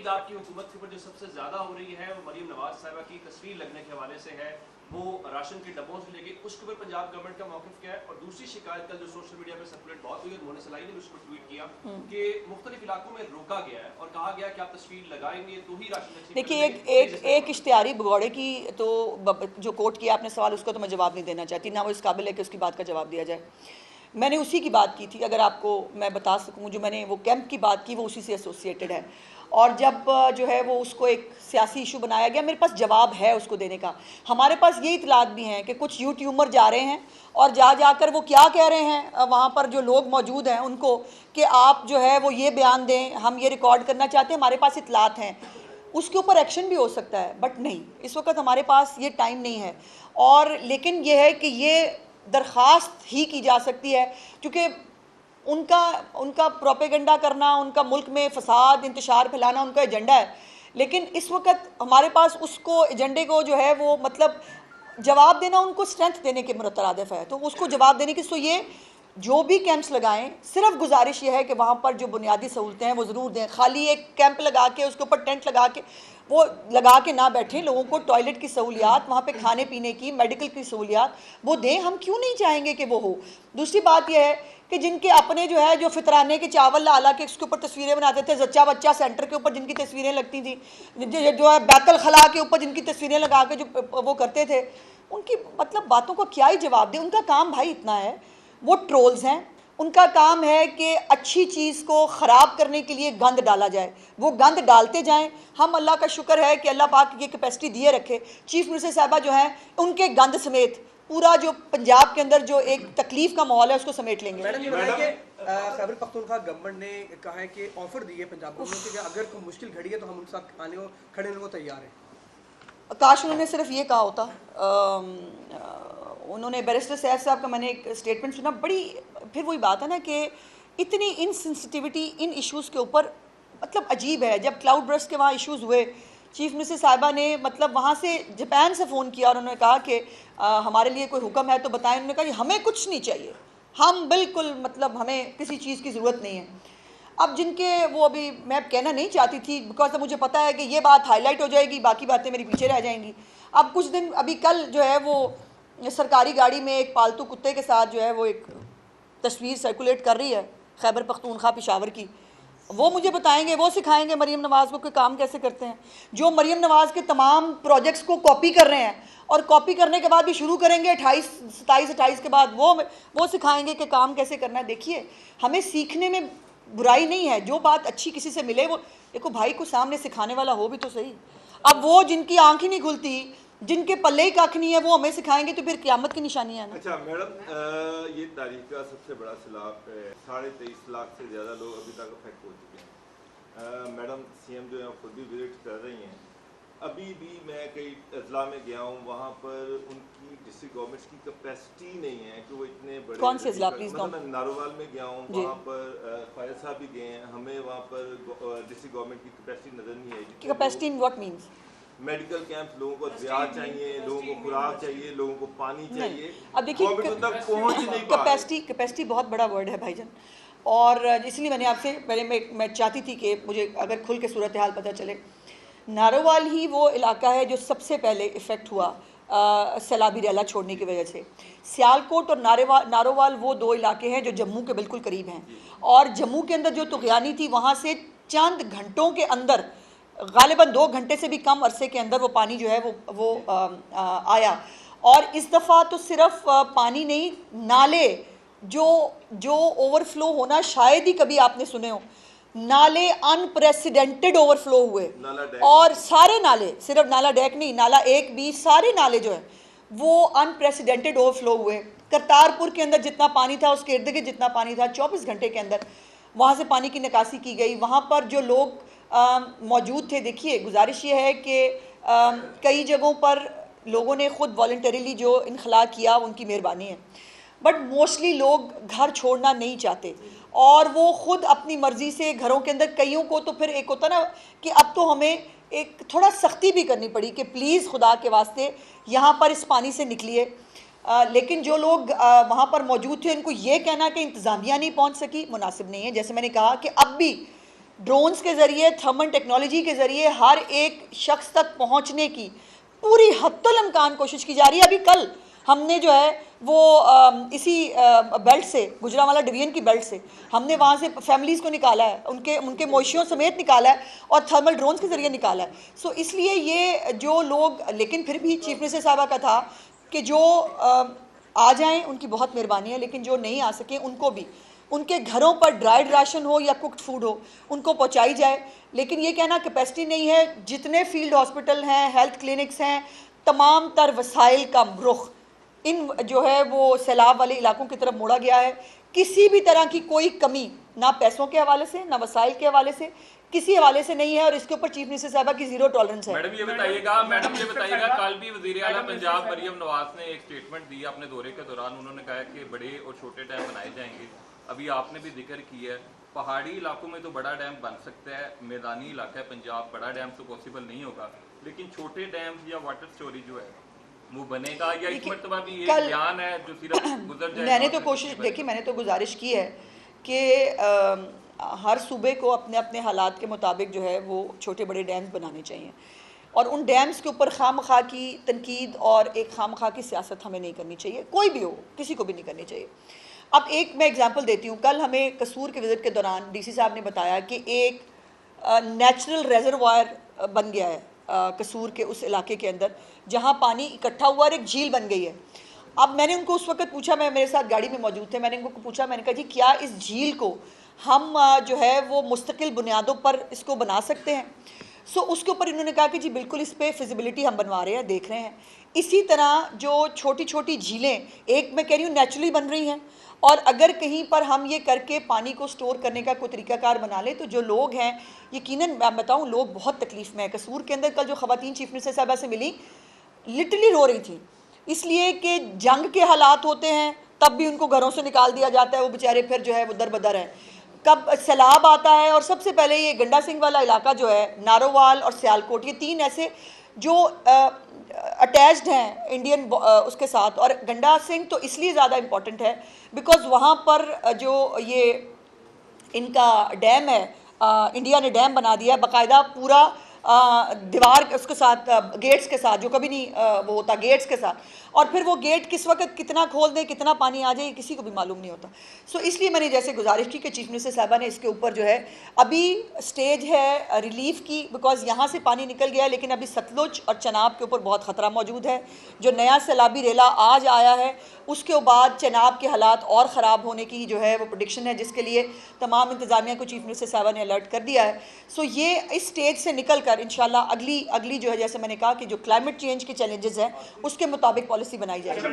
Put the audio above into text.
तनकीद आपकी हुकूमत के ऊपर जो सबसे ज्यादा हो रही है वो मरीम नवाज साहिबा की तस्वीर लगने के हवाले से है, वो राशन के डब्बों से लेके उसके ऊपर पंजाब गवर्नमेंट का मौक़िफ़ क्या है। और दूसरी शिकायत कल जो सोशल मीडिया पर सर्कुलेट बहुत हुई, मोहन सलाई ने भी उसको ट्वीट किया कि मुख्तलिफ इलाकों में रोका गया है और कहा गया कि आप तस्वीर लगाएंगे तो ही राशन। देखिए एक इश्तिहारी भगौड़े की तो जो कोट किया आपने सवाल, उसको तो मैं जवाब नहीं देना चाहती, ना वो इस काबिल है कि उसकी बात का जवाब दिया जाए। मैंने उसी की बात की थी, अगर आपको मैं बता सकूं, जो मैंने वो कैंप की बात की वो उसी से एसोसिएटेड है। और जब जो है वो उसको एक सियासी इशू बनाया गया, मेरे पास जवाब है उसको देने का। हमारे पास ये इतलात भी हैं कि कुछ यूट्यूबर जा रहे हैं और जाकर वो क्या कह रहे हैं वहाँ पर जो लोग मौजूद हैं उनको, कि आप जो है वो ये बयान दें, हम ये रिकॉर्ड करना चाहते हैं। हमारे पास इतलात हैं, उसके ऊपर एक्शन भी हो सकता है, बट नहीं, इस वक्त हमारे पास ये टाइम नहीं है। और लेकिन ये है कि ये दरख्वास्त ही की जा सकती है, क्योंकि उनका प्रोपेगेंडा करना, उनका मुल्क में फसाद इंतशार फैलाना उनका एजेंडा है। लेकिन इस वक्त हमारे पास उसको एजेंडे को जो है वो मतलब जवाब देना उनको स्ट्रेंथ देने के मुतरादिफ है, तो उसको जवाब देने की। सो ये जो भी कैंप्स लगाएं, सिर्फ गुजारिश ये है कि वहाँ पर जो बुनियादी सहूलतें हैं वो ज़रूर दें। खाली एक कैंप लगा के उसके ऊपर टेंट लगा के वो लगा के ना बैठें, लोगों को टॉयलेट की सहूलियात, वहाँ पे खाने पीने की, मेडिकल की सहूलियात वो दें। हम क्यों नहीं चाहेंगे कि वो हो। दूसरी बात यह है कि जिनके अपने जो है जो फितराने के चावल ला के उसके ऊपर तस्वीरें बनाते थे, जच्चा बच्चा सेंटर के ऊपर जिनकी तस्वीरें लगती थी, जो है बैतल खला के ऊपर जिनकी तस्वीरें लगा के जो वो करते थे, उनकी मतलब बातों को क्या ही जवाब दें। उनका काम भाई इतना है, वो ट्रोल्स हैं, उनका काम है कि अच्छी चीज़ को ख़राब करने के लिए गंद डाला जाए, वो गंद डालते जाएं। हम अल्लाह का शुक्र है कि अल्लाह पाक ये कैपेसिटी दिए रखे। चीफ मिनिस्टर साहबा जो हैं उनके गंद समेत पूरा जो पंजाब के अंदर जो एक तकलीफ का माहौल है उसको समेट लेंगे। मैडम ये बताइए कि खैबर पख्तूनख्वा गवर्नमेंट ने कहा है कि ऑफर दी है पंजाब गवर्नमेंट को कि अगर कोई मुश्किल घड़ी है तो हम उनके साथ आने को खड़े होने को तैयार हैं। काश उन्होंने सिर्फ ये कहा होता। उन्होंने बैरिस्टर सैयद साहब का मैंने एक स्टेटमेंट सुना, बड़ी फिर वही बात है ना कि इतनी इनसेंसिटिविटी इन इश्यूज़ के ऊपर, मतलब अजीब है। जब क्लाउड बर्स्ट के वहाँ इश्यूज़ हुए, चीफ मिनिस्टर साहिबा ने मतलब वहाँ से जापान से फ़ोन किया और उन्होंने कहा कि हमारे लिए कोई हुक्म है तो बताएं। उन्होंने कहा हमें कुछ नहीं चाहिए, हम बिल्कुल मतलब हमें किसी चीज़ की ज़रूरत नहीं है। अब जिनके वो अभी मैं कहना नहीं चाहती थी, बिकॉज मुझे पता है कि ये बात हाईलाइट हो जाएगी, बाकी बातें मेरी पीछे रह जाएंगी। अब कुछ दिन अभी कल जो है वो सरकारी गाड़ी में एक पालतू कुत्ते के साथ जो है वो एक तस्वीर सर्कुलेट कर रही है खैबर पख्तूनख्वा पेशावर की। वो मुझे बताएंगे, वो सिखाएंगे मरीम नवाज़ को कि काम कैसे करते हैं। जो मरीम नवाज़ के तमाम प्रोजेक्ट्स को कॉपी कर रहे हैं और कॉपी करने के बाद भी शुरू करेंगे 27-28 के बाद, वो सिखाएंगे कि काम कैसे करना है। देखिए हमें सीखने में बुराई नहीं है, जो बात अच्छी किसी से मिले वो देखो, भाई को सामने सिखाने वाला हो भी तो सही। अब वो जिनकी आंख ही नहीं खुलती, जिनके पल्ले ही कख नहीं है, वो हमें सिखाएंगे तो फिर क़यामत की निशानी है ना। अच्छा मैडम, ये तारीख का सबसे बड़ा सैलाब है, 23.5 लाख से ज़्यादा लोग अभी तक अफेक्ट हो चुके हैं। मैडम सीएम जो है खुद भी विजिट कर रही हैं। अभी भी मैं कई अजला में गया हूँ, वहाँ पर उनकी डिस्ट्रिक्ट गवर्नमेंट की कैपेसिटी नहीं है कि वो इतने बड़े। कौन से अजला प्लीज? मतलब मैं नारोवाल में गया हूँ, वहाँ पर फायर साहब भी गए हैं, हमें वहाँ पर डिस्ट्रिक्ट गवर्नमेंट की कैपेसिटी नज़र नहीं आई। Capacity in what means? Medical camp, लोगों को दवाई चाहिए, लोगों को खुराक चाहिए, लोगों को पानी चाहिए। अब देखिए कैपेसिटी बहुत बड़ा वर्ड है भाईजान, और इसलिए मैंने आपसे पहले मैं चाहती थी कि मुझे अगर खुल के सूरत हाल पता चले। नारोवाल ही वो इलाका है जो सबसे पहले इफ़ेक्ट हुआ सैलाबी रेला छोड़ने की वजह से। सियालकोट और नारोवाल वो दो इलाके हैं जो जम्मू के बिल्कुल करीब हैं, और जम्मू के अंदर जो तुग़यानी थी वहाँ से चंद घंटों के अंदर, गालिबन 2 घंटे से भी कम अरसे के अंदर वो पानी जो है वो आया। और इस दफ़ा तो सिर्फ पानी नहीं, नाले जो ओवरफ्लो होना शायद ही कभी आपने सुने हो, नाले अनप्रेसिडेंटेड ओवरफ्लो हुए। और सारे नाले, सिर्फ नाला डैक नहीं, नाला 1-20 सारे नाले जो है वो अनप्रेसिडेंटेड ओवरफ्लो हुए। करतारपुर के अंदर जितना पानी था, उसके इर्द गिर्द जितना पानी था, 24 घंटे के अंदर वहाँ से पानी की निकासी की गई। वहाँ पर जो लोग मौजूद थे, देखिए गुजारिश ये है कि कई जगहों पर लोगों ने ख़ुद वॉलंटरीली जो इनखला किया उनकी मेहरबानी है, बट मोस्टली लोग घर छोड़ना नहीं चाहते और वो ख़ुद अपनी मर्ज़ी से घरों के अंदर, कईयों को तो फिर एक होता ना कि अब तो हमें एक थोड़ा सख्ती भी करनी पड़ी कि प्लीज़ खुदा के वास्ते यहाँ पर इस पानी से निकलिए। लेकिन जो लोग वहाँ पर मौजूद थे, उनको ये कहना कि इंतज़ामिया नहीं पहुँच सकी मुनासिब नहीं है। जैसे मैंने कहा कि अब भी ड्रोन्स के ज़रिए, थर्मल टेक्नोलॉजी के ज़रिए हर एक शख्स तक पहुंचने की पूरी हत्तुल इम्कान कोशिश की जा रही है। अभी कल हमने जो है वो इसी बेल्ट से, गुजरांवाला डिवीजन की बेल्ट से हमने वहाँ से फैमिलीज़ को निकाला है, उनके मवेशियों समेत निकाला है और थर्मल ड्रोन्स के ज़रिए निकाला है। सो इसलिए ये जो लोग, लेकिन फिर भी चीफ मिनिस्टर साहबा का था कि जो आ जाएं उनकी बहुत मेहरबानी है, लेकिन जो नहीं आ सके उनको भी उनके घरों पर ड्राइड राशन हो या कुक्ड फूड हो उनको पहुंचाई जाए। लेकिन ये कहना कैपेसिटी नहीं है, जितने फील्ड हॉस्पिटल हैं, हेल्थ क्लिनिक्स हैं, तमाम तर वसाइल का रुख इन जो है वो सैलाब वाले इलाकों की तरफ मोड़ा गया है। किसी भी तरह की कोई कमी ना पैसों के हवाले से, ना वसाइल के हवाले से, किसी हवाले से नहीं है और इसके ऊपर चीफ मिनिस्टर साहबा की जीरो टॉलरेंस है। मैडम ये बताइएगा कल भी वजीर आला पंजाब मरियम नवाज ने एक स्टेटमेंट दी अपने दौरे के दौरान, उन्होंने कहा कि बड़े और छोटे डैम बनाए जाएंगे। अभी आपने भी जिक्र किया है पहाड़ी इलाकों में तो बड़ा डैम बन सकता है, मैदानी इलाका है पंजाब, बड़ा डैम तो पॉसिबल नहीं होगा, लेकिन छोटे डैम या वाटर स्टोरेज जो है वो बनेगा या इस मरतबा भी ये बयान है जो सिर्फ गुजर जाए? मैंने तो कोशिश, देखिए मैंने तो गुजारिश की है कि हर सूबे को अपने अपने हालात के मुताबिक जो है वो छोटे बड़े डैम्स बनाने चाहिए और उन डैम्स के ऊपर खामखा की तनकीद और एक खामखा की सियासत हमें नहीं करनी चाहिए, कोई भी हो, किसी को भी नहीं करनी चाहिए। अब एक मैं एग्जांपल देती हूँ, कल हमें कसूर के विजिट के दौरान डीसी साहब ने बताया कि एक नेचुरल रेजरवायर बन गया है कसूर के उस इलाके के अंदर जहाँ पानी इकट्ठा हुआ और एक झील बन गई है। अब मैंने उनको उस वक्त पूछा, मैं मेरे साथ गाड़ी में मौजूद थे, मैंने उनको पूछा, मैंने कहा जी क्या इस झील को हम जो है वो मुस्तकिल बुनियादों पर इसको बना सकते हैं? सो उसके ऊपर इन्होंने कहा कि जी बिल्कुल इस पर फिजिबिलिटी हम बनवा रहे हैं, देख रहे हैं। इसी तरह जो छोटी छोटी झीलें, एक मैं कह रही हूँ नेचुरली बन रही हैं, और अगर कहीं पर हम ये करके पानी को स्टोर करने का कोई तरीकाकार बना लें तो जो लोग हैं, यकीनन मैं बताऊँ लोग बहुत तकलीफ़ में है। कसूर के अंदर कल जो ख़वातीन चीफ मिनिस्टर साहबा से मिली लिटरली रो रही थी, इसलिए कि जंग के हालात होते हैं तब भी उनको घरों से निकाल दिया जाता है, वो बेचारे फिर जो है वो दर बदर हैं। कब सैलाब आता है और सबसे पहले ये गंडा सिंह वाला इलाका जो है, नारोवाल और सियालकोट, ये तीन ऐसे जो अटैच्ड हैं इंडियन उसके साथ, और गंडा सिंह तो इसलिए ज़्यादा इम्पॉर्टेंट है बिकॉज़ वहाँ पर जो ये इनका डैम है, इंडिया ने डैम बना दिया है बाकायदा पूरा दीवार उसके साथ, गेट्स के साथ, जो कभी नहीं वो होता गेट्स के साथ, और फिर वो गेट किस वक्त कितना खोल दें, कितना पानी आ जाए, किसी को भी मालूम नहीं होता। सो इसलिए मैंने जैसे गुजारिश की कि चीफ मिनिस्टर साहबा ने इसके ऊपर जो है अभी स्टेज है रिलीफ की, बिकॉज यहाँ से पानी निकल गया है, लेकिन अभी सतलुज और चनाब के ऊपर बहुत ख़तरा मौजूद है। जो नया सैलाबी रेला आज आया है उसके बाद चनाब के हालात और ख़राब होने की जो है वो प्रेडिक्शन है, जिसके लिए तमाम इंतज़ामिया को चीफ मिनिस्टर साहबा ने अलर्ट कर दिया है। सो ये इस स्टेज से निकल कर इंशाल्लाह अगली जो है, जैसे मैंने कहा कि जो क्लाइमेट चेंज के चैलेंजेस हैं उसके मुताबिक पॉलिसी बनाई जाएगी। अब